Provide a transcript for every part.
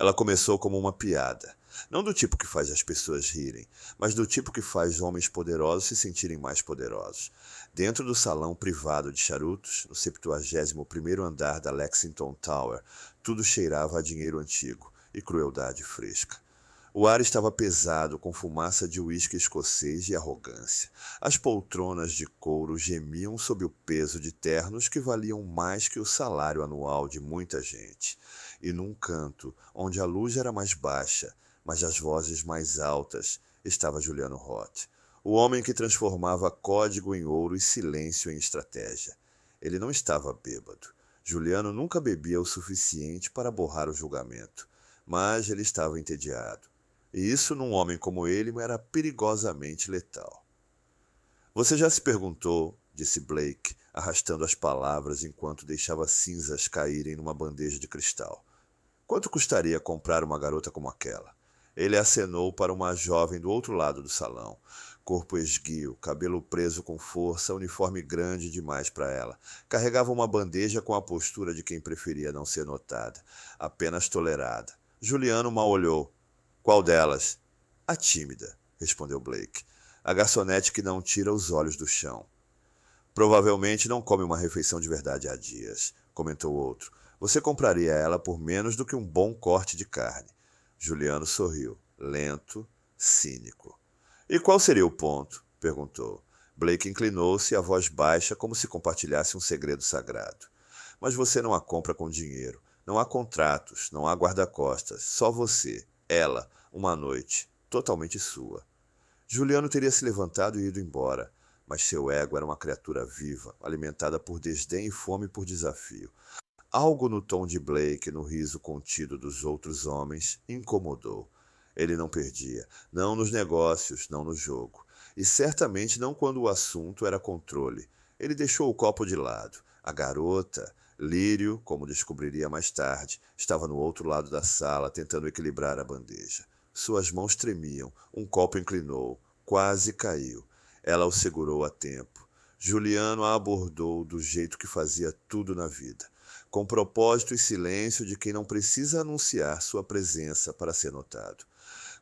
Ela começou como uma piada. Não do tipo que faz as pessoas rirem, mas do tipo que faz homens poderosos se sentirem mais poderosos. Dentro do salão privado de charutos, no 71º andar da Lexington Tower, tudo cheirava a dinheiro antigo e crueldade fresca. O ar estava pesado, com fumaça de uísque escocês e arrogância. As poltronas de couro gemiam sob o peso de ternos que valiam mais que o salário anual de muita gente. E num canto, onde a luz era mais baixa, mas as vozes mais altas, estava Juliano Roth, o homem que transformava código em ouro e silêncio em estratégia. Ele não estava bêbado. Juliano nunca bebia o suficiente para borrar o julgamento, mas ele estava entediado. E isso, num homem como ele, era perigosamente letal. Você já se perguntou, disse Blake, arrastando as palavras enquanto deixava cinzas caírem numa bandeja de cristal, quanto custaria comprar uma garota como aquela? Ele acenou para uma jovem do outro lado do salão. Corpo esguio, cabelo preso com força, uniforme grande demais para ela. Carregava uma bandeja com a postura de quem preferia não ser notada, apenas tolerada. Juliano mal olhou. Qual delas? A tímida, respondeu Blake. A garçonete que não tira os olhos do chão. Provavelmente não come uma refeição de verdade há dias, comentou outro. Você compraria ela por menos do que um bom corte de carne. Juliano sorriu, lento, cínico. E qual seria o ponto? Perguntou. Blake inclinou-se, a voz baixa, como se compartilhasse um segredo sagrado. Mas você não a compra com dinheiro. Não há contratos, não há guarda-costas. Só você, ela, uma noite, totalmente sua. Juliano teria se levantado e ido embora, mas seu ego era uma criatura viva, alimentada por desdém e fome por desafio. Algo no tom de Blake, no riso contido dos outros homens, incomodou. Ele não perdia, não nos negócios, não no jogo. E certamente não quando o assunto era controle. Ele deixou o copo de lado. A garota, Lírio, como descobriria mais tarde, estava no outro lado da sala, tentando equilibrar a bandeja. Suas mãos tremiam, um copo inclinou, quase caiu. Ela o segurou a tempo. Juliano a abordou do jeito que fazia tudo na vida, com propósito e silêncio de quem não precisa anunciar sua presença para ser notado.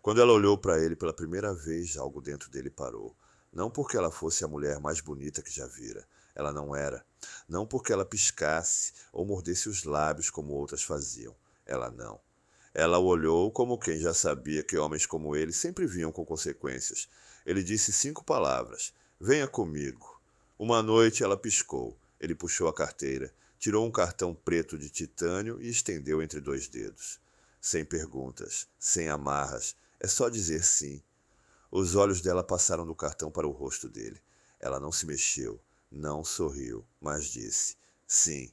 Quando ela olhou para ele pela primeira vez, algo dentro dele parou. Não porque ela fosse a mulher mais bonita que já vira. Ela não era. Não porque ela piscasse ou mordesse os lábios como outras faziam. Ela não. Ela o olhou como quem já sabia que homens como ele sempre vinham com consequências. Ele disse 5 palavras. Venha comigo. Uma noite ela piscou. Ele puxou a carteira, tirou um cartão preto de titânio e estendeu entre 2 dedos. Sem perguntas, sem amarras, é só dizer sim. Os olhos dela passaram do cartão para o rosto dele. Ela não se mexeu, não sorriu, mas disse sim.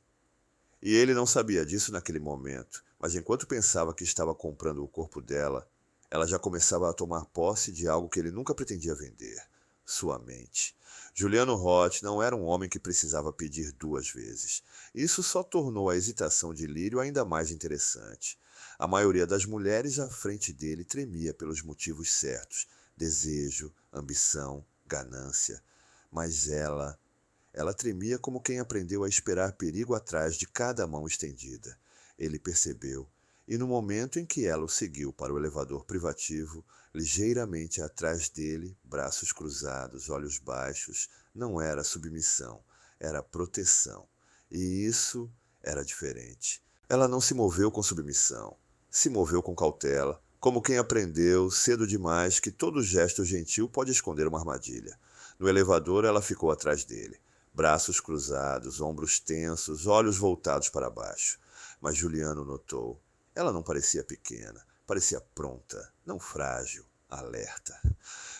E ele não sabia disso naquele momento, mas enquanto pensava que estava comprando o corpo dela, ela já começava a tomar posse de algo que ele nunca pretendia vender: sua mente. Juliano Roth não era um homem que precisava pedir 2 vezes. Isso só tornou a hesitação de Lírio ainda mais interessante. A maioria das mulheres à frente dele tremia pelos motivos certos: desejo, ambição, ganância. Mas ela tremia como quem aprendeu a esperar perigo atrás de cada mão estendida. Ele percebeu, e no momento em que ela o seguiu para o elevador privativo, ligeiramente atrás dele, braços cruzados, olhos baixos, não era submissão, era proteção. E isso era diferente. Ela não se moveu com submissão, se moveu com cautela, como quem aprendeu, cedo demais, que todo gesto gentil pode esconder uma armadilha. No elevador, ela ficou atrás dele, braços cruzados, ombros tensos, olhos voltados para baixo. Mas Juliano notou. Ela não parecia pequena, parecia pronta, não frágil, alerta.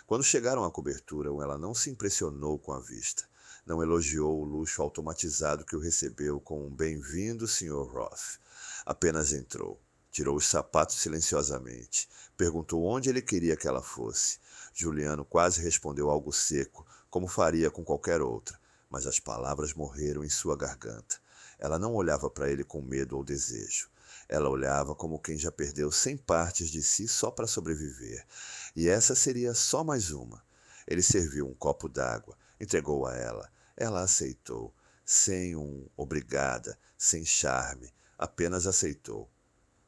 Quando chegaram à cobertura, ela não se impressionou com a vista. Não elogiou o luxo automatizado que o recebeu com um bem-vindo, Sr. Roth. Apenas entrou. Tirou os sapatos silenciosamente. Perguntou onde ele queria que ela fosse. Juliano quase respondeu algo seco, como faria com qualquer outra, mas as palavras morreram em sua garganta. Ela não olhava para ele com medo ou desejo. Ela olhava como quem já perdeu 100 partes de si só para sobreviver. E essa seria só mais uma. Ele serviu um copo d'água, entregou a ela. Ela aceitou, sem obrigada, sem charme, apenas aceitou.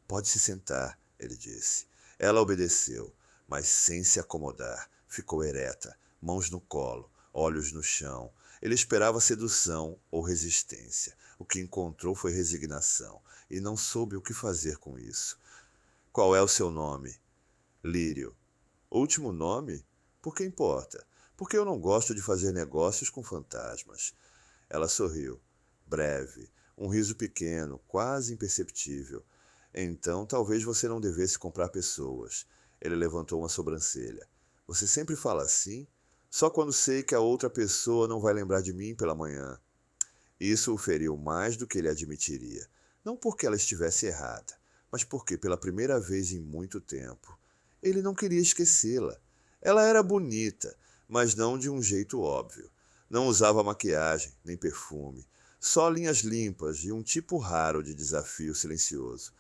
Pode se sentar, ele disse. Ela obedeceu, mas sem se acomodar. Ficou ereta, mãos no colo, olhos no chão. Ele esperava sedução ou resistência. O que encontrou foi resignação, e não soube o que fazer com isso. Qual é o seu nome? Lírio. Último nome? Por que importa? Porque eu não gosto de fazer negócios com fantasmas. Ela sorriu. Breve. Um riso pequeno, quase imperceptível. Então, talvez você não devesse comprar pessoas. Ele levantou uma sobrancelha. Você sempre fala assim? Só quando sei que a outra pessoa não vai lembrar de mim pela manhã. Isso o feriu mais do que ele admitiria. Não porque ela estivesse errada, mas porque, pela primeira vez em muito tempo, ele não queria esquecê-la. Ela era bonita, mas não de um jeito óbvio. Não usava maquiagem, nem perfume. Só linhas limpas e um tipo raro de desafio silencioso.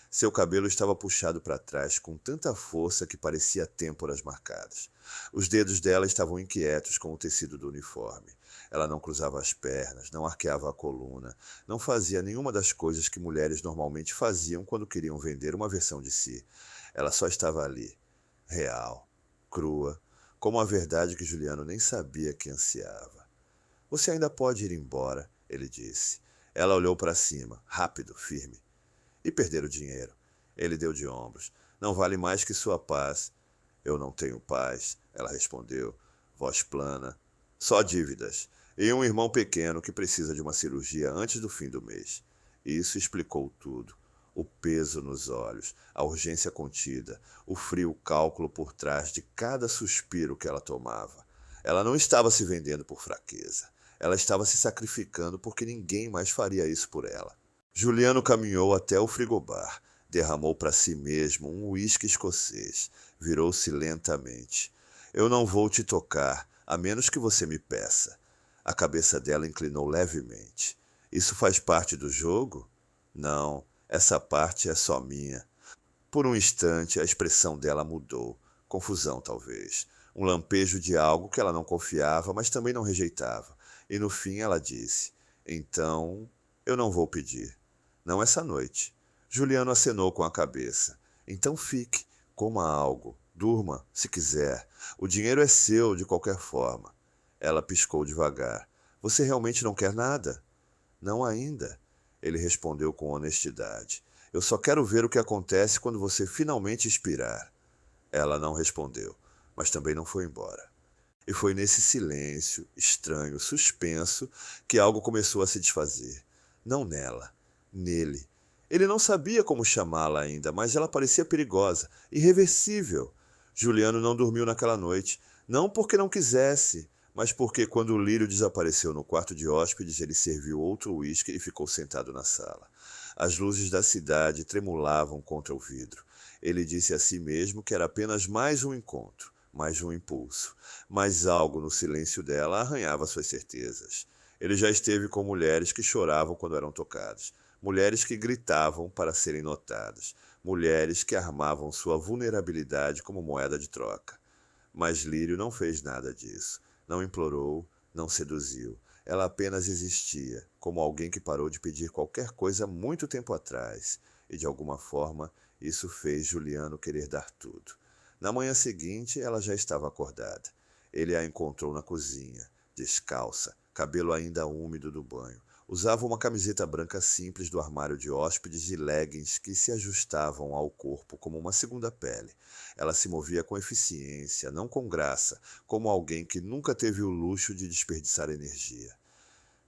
Seu cabelo estava puxado para trás com tanta força que parecia têmporas marcadas. Os dedos dela estavam inquietos com o tecido do uniforme. Ela não cruzava as pernas, não arqueava a coluna, não fazia nenhuma das coisas que mulheres normalmente faziam quando queriam vender uma versão de si. Ela só estava ali, real, crua, como a verdade que Juliano nem sabia que ansiava. Você ainda pode ir embora, ele disse. Ela olhou para cima, rápido, firme. E perder o dinheiro. Ele deu de ombros. Não vale mais que sua paz. Eu não tenho paz, ela respondeu, voz plana. Só dívidas. E um irmão pequeno que precisa de uma cirurgia antes do fim do mês. Isso explicou tudo. O peso nos olhos, a urgência contida, o frio cálculo por trás de cada suspiro que ela tomava. Ela não estava se vendendo por fraqueza. Ela estava se sacrificando porque ninguém mais faria isso por ela. Juliano caminhou até o frigobar, derramou para si mesmo um uísque escocês, virou-se lentamente. Eu não vou te tocar, a menos que você me peça. A cabeça dela inclinou levemente. Isso faz parte do jogo? Não, essa parte é só minha. Por um instante, a expressão dela mudou. Confusão, talvez. Um lampejo de algo que ela não confiava, mas também não rejeitava. E no fim ela disse, então, eu não vou pedir. Não essa noite. Juliano acenou com a cabeça. Então fique, coma algo, durma, se quiser. O dinheiro é seu, de qualquer forma. Ela piscou devagar. Você realmente não quer nada? Não ainda, ele respondeu com honestidade. Eu só quero ver o que acontece quando você finalmente expirar. Ela não respondeu, mas também não foi embora. E foi nesse silêncio, estranho, suspenso, que algo começou a se desfazer. Não nela, nele. Ele não sabia como chamá-la ainda, mas ela parecia perigosa, irreversível. Juliano não dormiu naquela noite, não porque não quisesse, mas porque, quando o Lírio desapareceu no quarto de hóspedes, ele serviu outro uísque e ficou sentado na sala. As luzes da cidade tremulavam contra o vidro. Ele disse a si mesmo que era apenas mais um encontro, mais um impulso. Mas algo no silêncio dela arranhava suas certezas. Ele já esteve com mulheres que choravam quando eram tocadas, mulheres que gritavam para serem notadas, mulheres que armavam sua vulnerabilidade como moeda de troca. Mas Lírio não fez nada disso. Não implorou, não seduziu. Ela apenas existia, como alguém que parou de pedir qualquer coisa muito tempo atrás, e de alguma forma isso fez Juliano querer dar tudo. Na manhã seguinte, ela já estava acordada. Ele a encontrou na cozinha, descalça, cabelo ainda úmido do banho. Usava uma camiseta branca simples do armário de hóspedes e leggings que se ajustavam ao corpo como uma segunda pele. Ela se movia com eficiência, não com graça, como alguém que nunca teve o luxo de desperdiçar energia.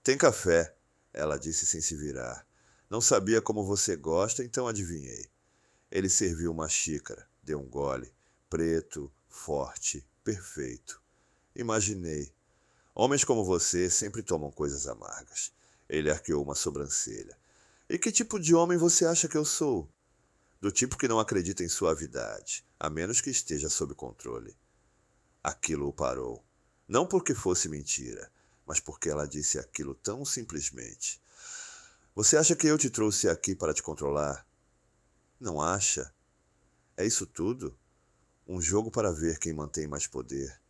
Tem café, ela disse sem se virar. Não sabia como você gosta, então adivinhei. Ele serviu uma xícara, deu um gole. Preto, forte, perfeito. Imaginei. Homens como você sempre tomam coisas amargas. Ele arqueou uma sobrancelha. E que tipo de homem você acha que eu sou? Do tipo que não acredita em suavidade, a menos que esteja sob controle. Aquilo o parou. Não porque fosse mentira, mas porque ela disse aquilo tão simplesmente. Você acha que eu te trouxe aqui para te controlar? Não acha? É isso tudo? Um jogo para ver quem mantém mais poder.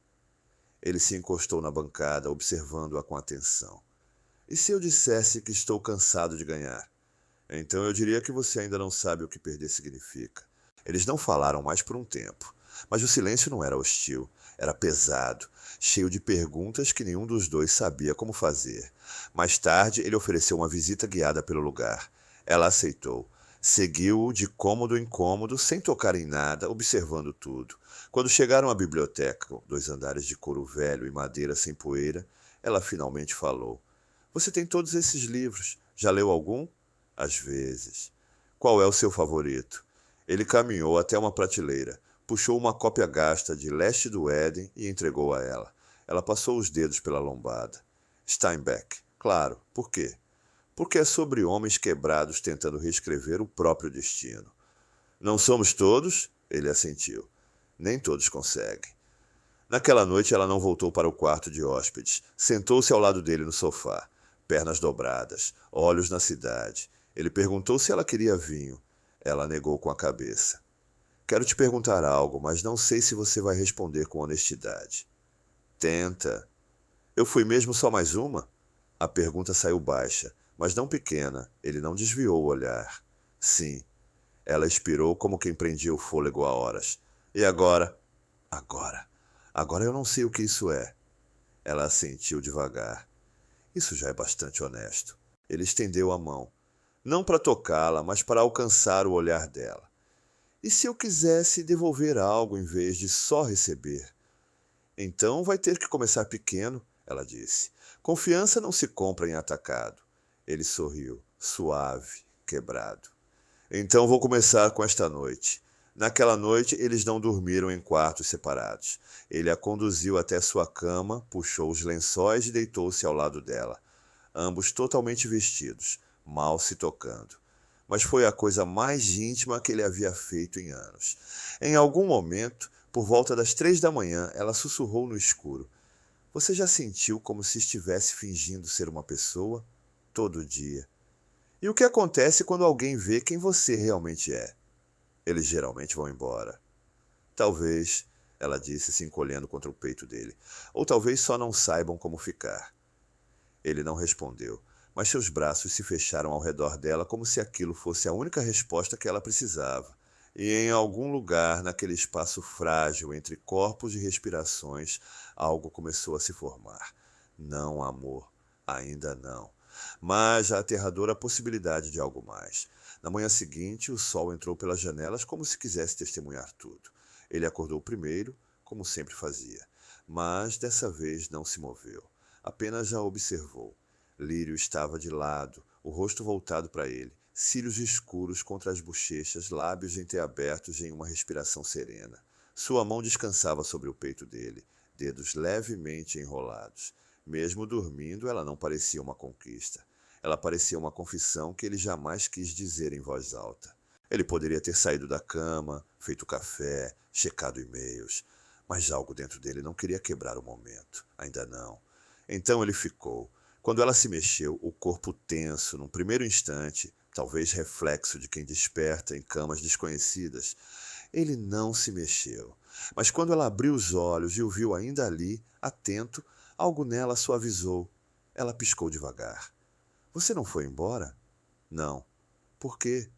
Ele se encostou na bancada, observando-a com atenção. E se eu dissesse que estou cansado de ganhar? Então eu diria que você ainda não sabe o que perder significa. Eles não falaram mais por um tempo, mas o silêncio não era hostil, era pesado, cheio de perguntas que nenhum dos dois sabia como fazer. Mais tarde, ele ofereceu uma visita guiada pelo lugar. Ela aceitou. Seguiu-o de cômodo em cômodo, sem tocar em nada, observando tudo. Quando chegaram à biblioteca, 2 andares de couro velho e madeira sem poeira, ela finalmente falou. Você tem todos esses livros. Já leu algum? Às vezes. Qual é o seu favorito? Ele caminhou até uma prateleira, puxou uma cópia gasta de Leste do Éden e entregou a ela. Ela passou os dedos pela lombada. Steinbeck. Claro. Por quê? Porque é sobre homens quebrados tentando reescrever o próprio destino. Não somos todos? Ele assentiu. Nem todos conseguem. Naquela noite ela não voltou para o quarto de hóspedes. Sentou-se ao lado dele no sofá, pernas dobradas, olhos na cidade. Ele perguntou se ela queria vinho. Ela negou com a cabeça. Quero te perguntar algo, mas não sei se você vai responder com honestidade. Tenta. Eu fui mesmo só mais uma? A pergunta saiu baixa, mas não pequena. Ele não desviou o olhar. Sim. Ela expirou como quem prendia o fôlego há horas. E agora? Agora. Agora eu não sei o que isso é. Ela assentiu devagar. Isso já é bastante honesto. Ele estendeu a mão. Não para tocá-la, mas para alcançar o olhar dela. E se eu quisesse devolver algo em vez de só receber? Então vai ter que começar pequeno, ela disse. Confiança não se compra em atacado. Ele sorriu, suave, quebrado. Então vou começar com esta noite. Naquela noite, eles não dormiram em quartos separados. Ele a conduziu até sua cama, puxou os lençóis e deitou-se ao lado dela. Ambos totalmente vestidos, mal se tocando. Mas foi a coisa mais íntima que ele havia feito em anos. Em algum momento, por volta das 3 da manhã, ela sussurrou no escuro. Você já sentiu como se estivesse fingindo ser uma pessoa? Todo dia. E o que acontece quando alguém vê quem você realmente é? Eles geralmente vão embora. Talvez, ela disse, se encolhendo contra o peito dele, ou talvez só não saibam como ficar. Ele não respondeu, mas seus braços se fecharam ao redor dela como se aquilo fosse a única resposta que ela precisava. E em algum lugar, naquele espaço frágil entre corpos e respirações, algo começou a se formar. Não amor, ainda não. Mas a aterradora possibilidade de algo mais. Na manhã seguinte, o sol entrou pelas janelas como se quisesse testemunhar tudo. Ele acordou primeiro, como sempre fazia, mas dessa vez não se moveu. Apenas a observou. Lírio estava de lado, o rosto voltado para ele, cílios escuros contra as bochechas, lábios entreabertos em uma respiração serena. Sua mão descansava sobre o peito dele, dedos levemente enrolados. Mesmo dormindo, ela não parecia uma conquista. Ela parecia uma confissão que ele jamais quis dizer em voz alta. Ele poderia ter saído da cama, feito café, checado e-mails, mas algo dentro dele não queria quebrar o momento. Ainda não. Então ele ficou. Quando ela se mexeu, o corpo tenso, num primeiro instante, talvez reflexo de quem desperta em camas desconhecidas, ele não se mexeu. Mas quando ela abriu os olhos e o viu ainda ali, atento, algo nela suavizou. Ela piscou devagar. Você não foi embora? Não. Por quê?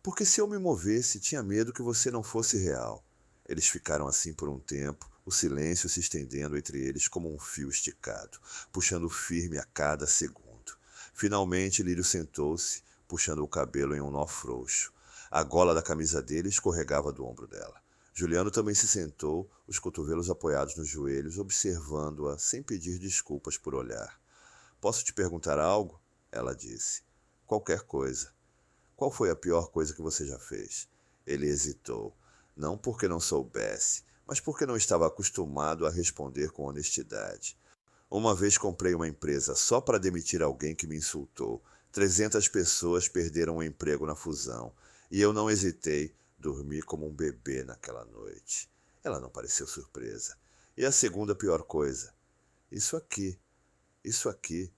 Porque se eu me movesse, tinha medo que você não fosse real. Eles ficaram assim por um tempo, o silêncio se estendendo entre eles como um fio esticado, puxando firme a cada segundo. Finalmente, Lírio sentou-se, puxando o cabelo em um nó frouxo. A gola da camisa dele escorregava do ombro dela. Juliano também se sentou, os cotovelos apoiados nos joelhos, observando-a sem pedir desculpas por olhar. Posso te perguntar algo? Ela disse. Qualquer coisa. Qual foi a pior coisa que você já fez? Ele hesitou. Não porque não soubesse, mas porque não estava acostumado a responder com honestidade. Uma vez comprei uma empresa só para demitir alguém que me insultou. 300 pessoas perderam o emprego na fusão. E eu não hesitei, dormi como um bebê naquela noite. Ela não pareceu surpresa. E a segunda pior coisa? Isso aqui. Isso aqui.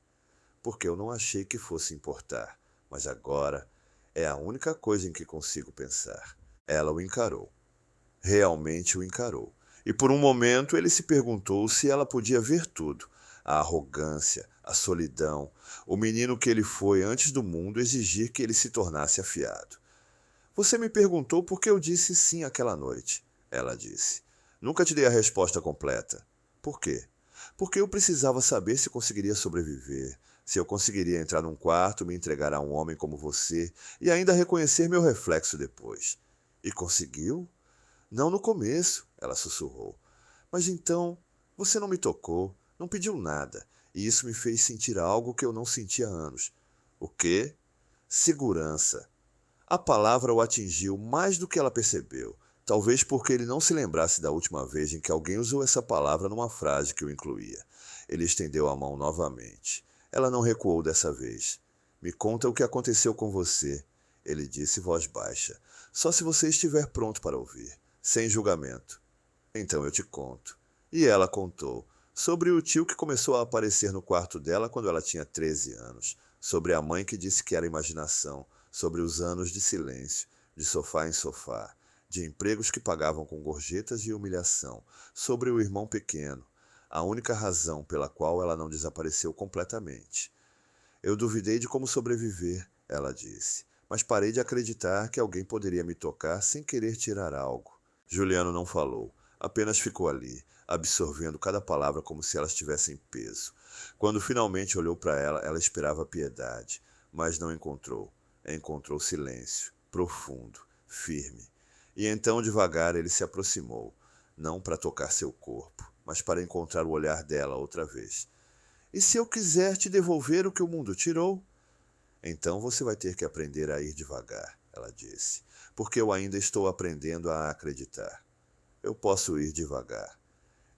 Porque eu não achei que fosse importar. Mas agora é a única coisa em que consigo pensar. Ela o encarou. Realmente o encarou. E por um momento ele se perguntou se ela podia ver tudo. A arrogância, a solidão, o menino que ele foi antes do mundo exigir que ele se tornasse afiado. Você me perguntou por que eu disse sim aquela noite. Ela disse. Nunca te dei a resposta completa. Por quê? Porque eu precisava saber se conseguiria sobreviver, se eu conseguiria entrar num quarto, me entregar a um homem como você e ainda reconhecer meu reflexo depois. E conseguiu? Não no começo, ela sussurrou. Mas então, você não me tocou, não pediu nada, e isso me fez sentir algo que eu não sentia há anos. O quê? Segurança. A palavra o atingiu mais do que ela percebeu, talvez porque ele não se lembrasse da última vez em que alguém usou essa palavra numa frase que o incluía. Ele estendeu a mão novamente. Ela não recuou dessa vez. Me conta o que aconteceu com você, ele disse em voz baixa. Só se você estiver pronto para ouvir, sem julgamento. Então eu te conto. E ela contou. Sobre o tio que começou a aparecer no quarto dela quando ela tinha 13 anos. Sobre a mãe que disse que era imaginação. Sobre os anos de silêncio, de sofá em sofá. De empregos que pagavam com gorjetas e humilhação. Sobre o irmão pequeno. A única razão pela qual ela não desapareceu completamente. Eu duvidei de como sobreviver, ela disse. Mas parei de acreditar que alguém poderia me tocar sem querer tirar algo. Juliano não falou. Apenas ficou ali, absorvendo cada palavra como se elas tivessem peso. Quando finalmente olhou para ela, ela esperava piedade, mas não encontrou. Encontrou silêncio, profundo, firme. E então, devagar, ele se aproximou, não para tocar seu corpo, mas para encontrar o olhar dela outra vez. E se eu quiser te devolver o que o mundo tirou? Então você vai ter que aprender a ir devagar, ela disse, porque eu ainda estou aprendendo a acreditar. Eu posso ir devagar.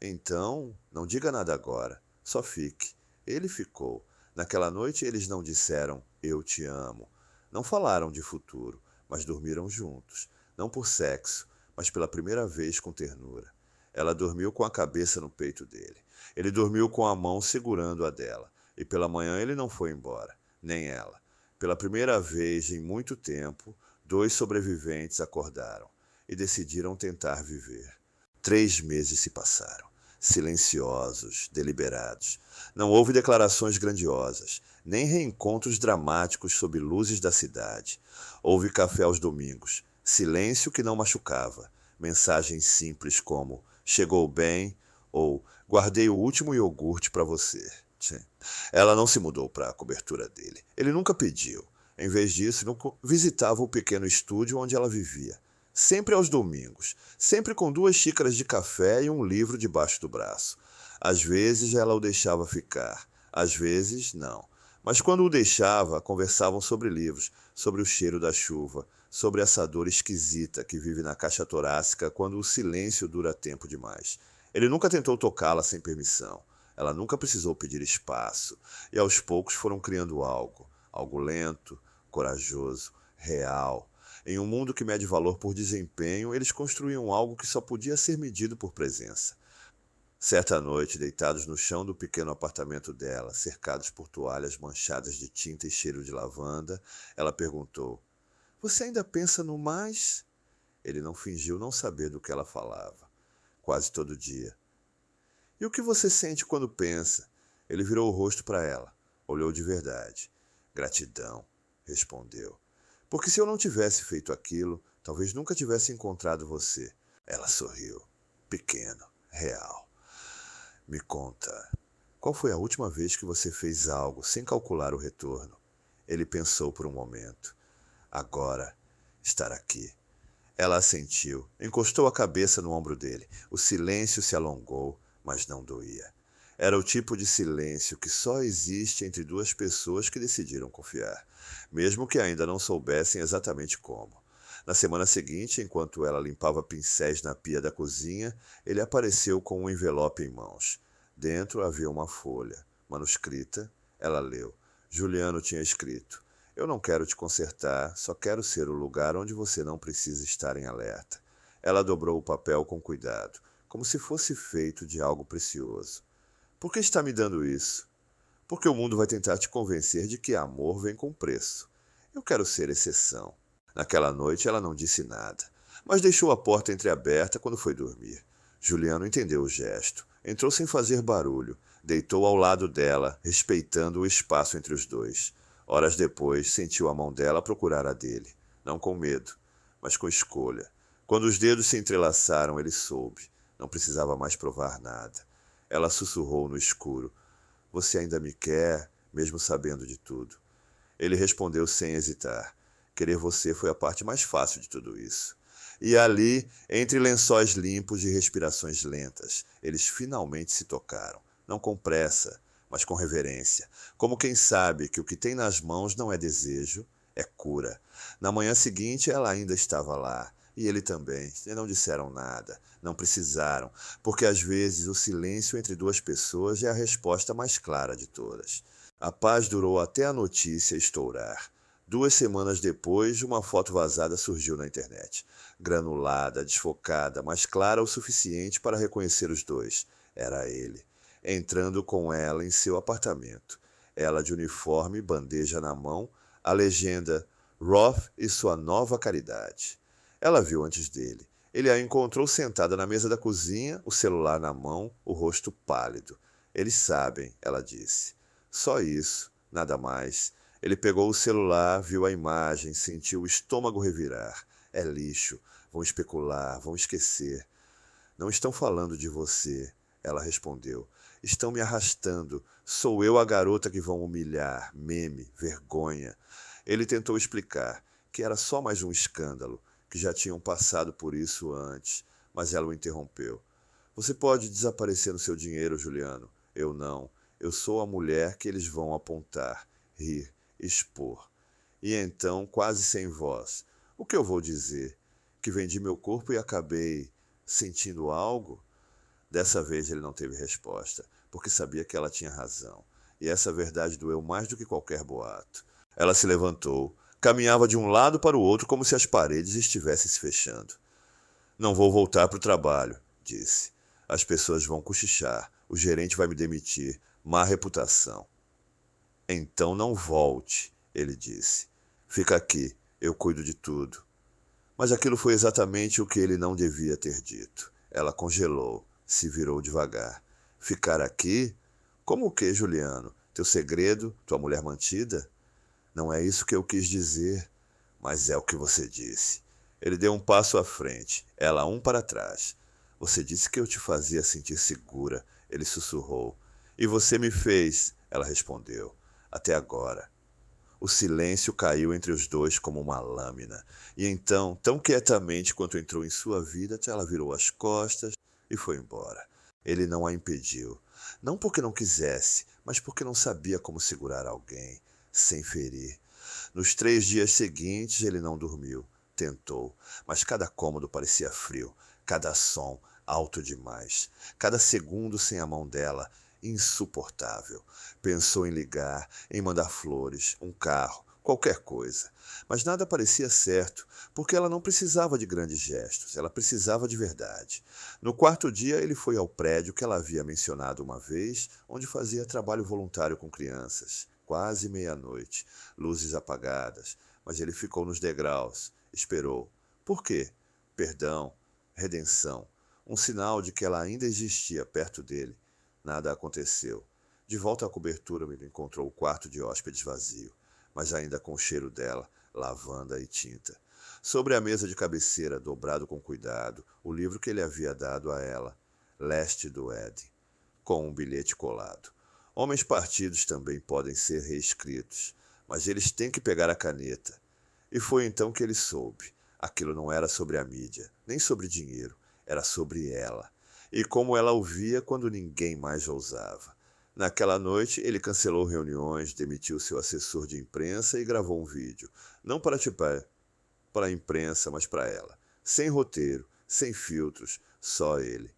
Então, não diga nada agora. Só fique. Ele ficou. Naquela noite eles não disseram, eu te amo. Não falaram de futuro, mas dormiram juntos. Não por sexo, mas pela primeira vez com ternura. Ela dormiu com a cabeça no peito dele. Ele dormiu com a mão segurando a dela. E pela manhã ele não foi embora, nem ela. Pela primeira vez em muito tempo, 2 sobreviventes acordaram e decidiram tentar viver. 3 meses se passaram, silenciosos, deliberados. Não houve declarações grandiosas, nem reencontros dramáticos sob luzes da cidade. Houve café aos domingos, silêncio que não machucava, mensagens simples como chegou bem ou guardei o último iogurte para você. Ela não se mudou para a cobertura dele. Ele nunca pediu. Em vez disso, visitava o pequeno estúdio onde ela vivia. Sempre aos domingos, sempre com 2 xícaras de café e um livro debaixo do braço. Às vezes ela o deixava ficar, às vezes não. Mas quando o deixava, conversavam sobre livros, sobre o cheiro da chuva, sobre essa dor esquisita que vive na caixa torácica quando o silêncio dura tempo demais. Ele nunca tentou tocá-la sem permissão. Ela nunca precisou pedir espaço, e aos poucos foram criando algo lento, corajoso, real. Em um mundo que mede valor por desempenho, eles construíam algo que só podia ser medido por presença. Certa noite, deitados no chão do pequeno apartamento dela, cercados por toalhas manchadas de tinta e cheiro de lavanda, ela perguntou, você ainda pensa no mais? Ele não fingiu não saber do que ela falava. Quase todo dia. E o que você sente quando pensa? Ele virou o rosto para ela. Olhou de verdade. Gratidão, respondeu. Porque se eu não tivesse feito aquilo, talvez nunca tivesse encontrado você. Ela sorriu. Pequeno, real. Me conta, qual foi a última vez que você fez algo sem calcular o retorno? Ele pensou por um momento. Agora, estar aqui. Ela assentiu, encostou a cabeça no ombro dele. O silêncio se alongou, mas não doía. Era o tipo de silêncio que só existe entre 2 pessoas que decidiram confiar, mesmo que ainda não soubessem exatamente como. Na semana seguinte, enquanto ela limpava pincéis na pia da cozinha, ele apareceu com um envelope em mãos. Dentro havia uma folha, manuscrita. Ela leu. Juliano tinha escrito. Eu não quero te consertar, só quero ser o lugar onde você não precisa estar em alerta. Ela dobrou o papel com cuidado, como se fosse feito de algo precioso. Por que está me dando isso? Porque o mundo vai tentar te convencer de que amor vem com preço. Eu quero ser exceção. Naquela noite ela não disse nada, mas deixou a porta entreaberta quando foi dormir. Juliano entendeu o gesto. Entrou sem fazer barulho. Deitou ao lado dela, respeitando o espaço entre os 2. Horas depois, sentiu a mão dela procurar a dele. Não com medo, mas com escolha. Quando os dedos se entrelaçaram, ele soube. Não precisava mais provar nada. Ela sussurrou no escuro: "Você ainda me quer, mesmo sabendo de tudo?" Ele respondeu sem hesitar: "Querer você foi a parte mais fácil de tudo isso." E ali, entre lençóis limpos e respirações lentas, eles finalmente se tocaram. Não com pressa, mas com reverência. Como quem sabe que o que tem nas mãos não é desejo, é cura. Na manhã seguinte, ela ainda estava lá. E ele também. E não disseram nada. Não precisaram. Porque às vezes o silêncio entre duas pessoas é a resposta mais clara de todas. A paz durou até a notícia estourar. 2 semanas depois, uma foto vazada surgiu na internet. Granulada, desfocada, mas clara o suficiente para reconhecer os dois. Era ele, entrando com ela em seu apartamento. Ela de uniforme, bandeja na mão, a legenda Roth e sua nova caridade. Ela viu antes dele. Ele a encontrou sentada na mesa da cozinha, o celular na mão, o rosto pálido. "Eles sabem", ela disse. Só isso, nada mais. Ele pegou o celular, viu a imagem, sentiu o estômago revirar. É lixo. Vão especular, vão esquecer. "Não estão falando de você", ela respondeu. "Estão me arrastando. Sou eu a garota que vão humilhar. Meme, vergonha." Ele tentou explicar que era só mais um escândalo, que já tinham passado por isso antes, mas ela o interrompeu. "Você pode desaparecer no seu dinheiro, Juliano. Eu não. Eu sou a mulher que eles vão apontar, rir, expor." E então, quase sem voz: "O que eu vou dizer? Que vendi meu corpo e acabei sentindo algo?" Dessa vez ele não teve resposta, porque sabia que ela tinha razão. E essa verdade doeu mais do que qualquer boato. Ela se levantou, caminhava de um lado para o outro como se as paredes estivessem se fechando. "Não vou voltar para o trabalho", disse. "As pessoas vão cochichar. O gerente vai me demitir. Má reputação." "Então não volte", ele disse. "Fica aqui. Eu cuido de tudo." Mas aquilo foi exatamente o que ele não devia ter dito. Ela congelou, se virou devagar. "Ficar aqui? Como o quê, Juliano? Teu segredo? Tua mulher mantida?" "Não é isso que eu quis dizer." "Mas é o que você disse." Ele deu um passo à frente, ela um para trás. "Você disse que eu te fazia sentir segura", ele sussurrou. "E você me fez", ela respondeu. "Até agora." O silêncio caiu entre os dois como uma lâmina. E então, tão quietamente quanto entrou em sua vida, ela virou as costas e foi embora. Ele não a impediu. Não porque não quisesse, mas porque não sabia como segurar alguém, sem ferir. Nos 3 dias seguintes, ele não dormiu. Tentou, mas cada cômodo parecia frio, cada som alto demais, cada segundo sem a mão dela insuportável. Pensou em ligar, em mandar flores, um carro, qualquer coisa. Mas nada parecia certo, porque ela não precisava de grandes gestos, ela precisava de verdade. No 4º dia, ele foi ao prédio que ela havia mencionado uma vez, onde fazia trabalho voluntário com crianças. Quase meia-noite, luzes apagadas, mas ele ficou nos degraus, esperou. Por quê? Perdão, redenção, um sinal de que ela ainda existia perto dele. Nada aconteceu. De volta à cobertura, ele encontrou o quarto de hóspedes vazio, mas ainda com o cheiro dela, lavanda e tinta. Sobre a mesa de cabeceira, dobrado com cuidado, o livro que ele havia dado a ela, Leste do Éden, com um bilhete colado. Homens partidos também podem ser reescritos, mas eles têm que pegar a caneta. E foi então que ele soube. Aquilo não era sobre a mídia, nem sobre dinheiro, era sobre ela. E como ela o via quando ninguém mais ousava. Naquela noite, ele cancelou reuniões, demitiu seu assessor de imprensa e gravou um vídeo. Não para a imprensa, mas para ela. Sem roteiro, sem filtros, só ele.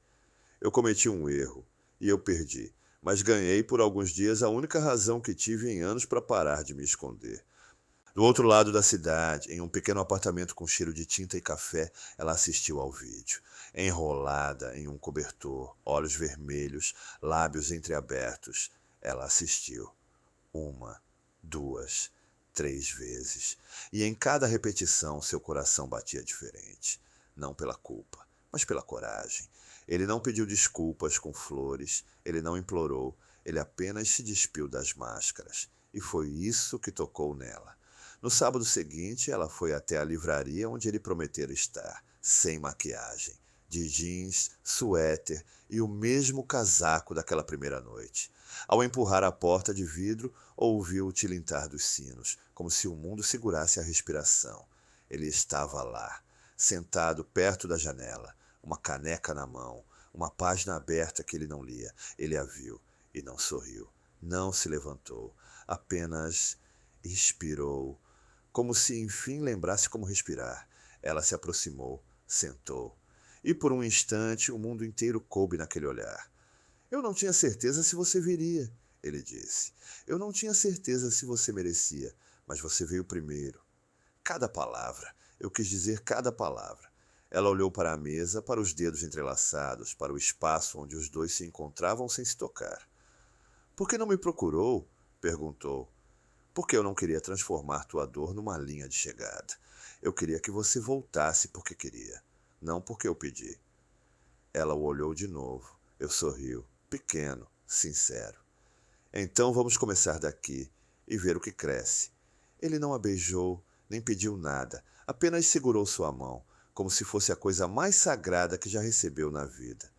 Eu cometi um erro, e eu perdi, mas ganhei por alguns dias a única razão que tive em anos para parar de me esconder. Do outro lado da cidade, em um pequeno apartamento com cheiro de tinta e café, ela assistiu ao vídeo. Enrolada em um cobertor, olhos vermelhos, lábios entreabertos, ela assistiu. 1, 2, 3 vezes. E em cada repetição seu coração batia diferente. Não pela culpa, mas pela coragem. Ele não pediu desculpas com flores, ele não implorou, ele apenas se despiu das máscaras. E foi isso que tocou nela. No sábado seguinte, ela foi até a livraria onde ele prometera estar, sem maquiagem, de jeans, suéter e o mesmo casaco daquela primeira noite. Ao empurrar a porta de vidro, ouviu o tilintar dos sinos, como se o mundo segurasse a respiração. Ele estava lá, sentado perto da janela, uma caneca na mão, uma página aberta que ele não lia. Ele a viu e não sorriu, não se levantou, apenas expirou, como se enfim lembrasse como respirar. Ela se aproximou, sentou, e por um instante o mundo inteiro coube naquele olhar. Eu não tinha certeza se você viria, ele disse. Eu não tinha certeza se você merecia, mas você veio primeiro. Cada palavra, eu quis dizer cada palavra. Ela olhou para a mesa, para os dedos entrelaçados, para o espaço onde os dois se encontravam sem se tocar. Por que não me procurou? Perguntou. Porque eu não queria transformar tua dor numa linha de chegada. Eu queria que você voltasse porque queria, não porque eu pedi. Ela o olhou de novo. Eu sorriu, pequeno, sincero. Então vamos começar daqui e ver o que cresce. Ele não a beijou, nem pediu nada, apenas segurou sua mão, como se fosse a coisa mais sagrada que já recebeu na vida.